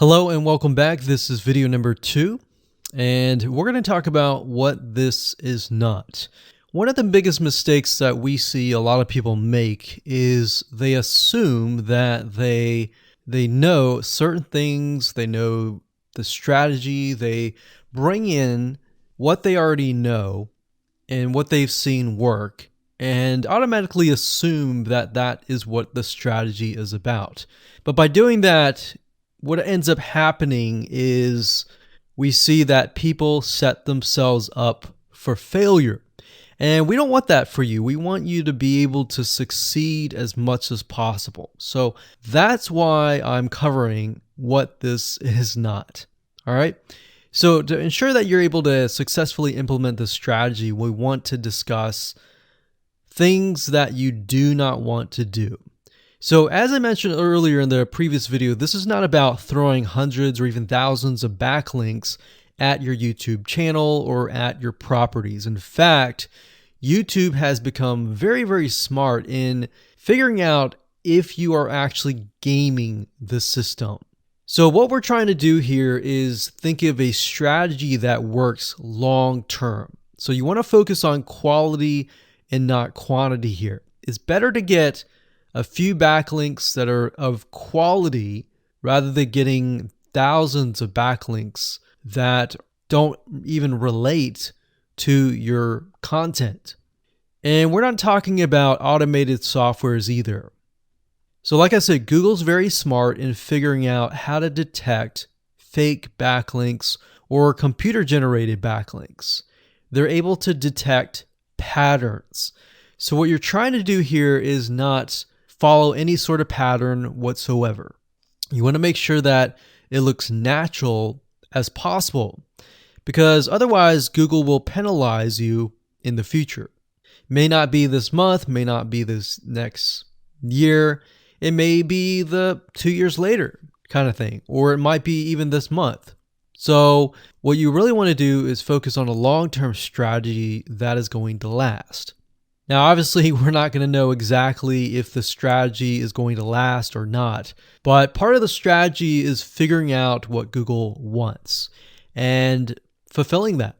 Hello and welcome back. This is video number 2, and we're going to talk about what this is not. One of the biggest mistakes that we see a lot of people make is they assume that they know certain things, they know the strategy, they bring in what they already know and what they've seen work, and automatically assume that that is what the strategy is about. But by doing that, what ends up happening is we see that people set themselves up for failure. And we don't want that for you. We want you to be able to succeed as much as possible. So that's why I'm covering what this is not. All right. So to ensure that you're able to successfully implement this strategy, we want to discuss things that you do not want to do. So as I mentioned earlier in the previous video, this is not about throwing hundreds or even thousands of backlinks at your YouTube channel or at your properties. In fact, YouTube has become very, very smart in figuring out if you are actually gaming the system. So what we're trying to do here is think of a strategy that works long term. So you want to focus on quality and not quantity here. It's better to get a few backlinks that are of quality rather than getting thousands of backlinks that don't even relate to your content. And we're not talking about automated softwares either. So like I said, Google's very smart in figuring out how to detect fake backlinks or computer-generated backlinks. They're able to detect patterns. So what you're trying to do here is not follow any sort of pattern whatsoever. You want to make sure that it looks natural as possible, because otherwise Google will penalize you in the future. May not be this month, may not be this next year, it may be the 2 years later kind of thing, or it might be even this month. So what you really want to do is focus on a long-term strategy that is going to last. Now, obviously, we're not going to know exactly if the strategy is going to last or not, but part of the strategy is figuring out what Google wants and fulfilling that.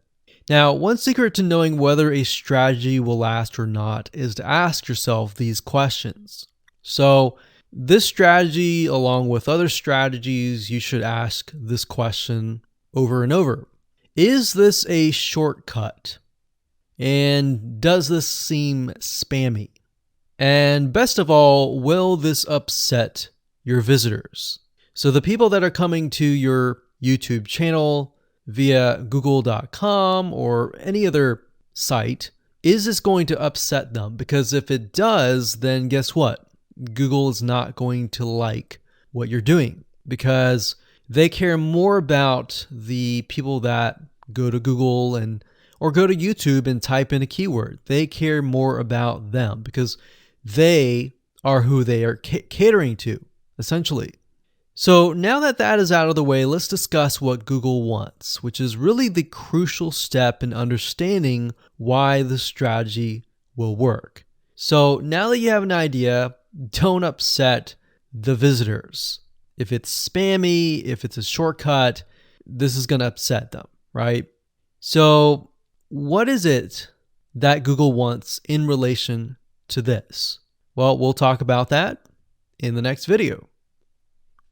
Now, one secret to knowing whether a strategy will last or not is to ask yourself these questions. So, this strategy, along with other strategies, you should ask this question over and over. Is this a shortcut? And does this seem spammy? And best of all, will this upset your visitors? So the people that are coming to your YouTube channel via google.com or any other site, is this going to upset them? Because if it does, then guess what? Google is not going to like what you're doing, because they care more about the people that go to Google or go to YouTube and type in a keyword. They care more about them because they are who they are catering to, essentially. So now that that is out of the way, let's discuss what Google wants, which is really the crucial step in understanding why the strategy will work. So now that you have an idea, don't upset the visitors. If it's spammy, if it's a shortcut, this is going to upset them, right? So what is it that Google wants in relation to this? Well, we'll talk about that in the next video.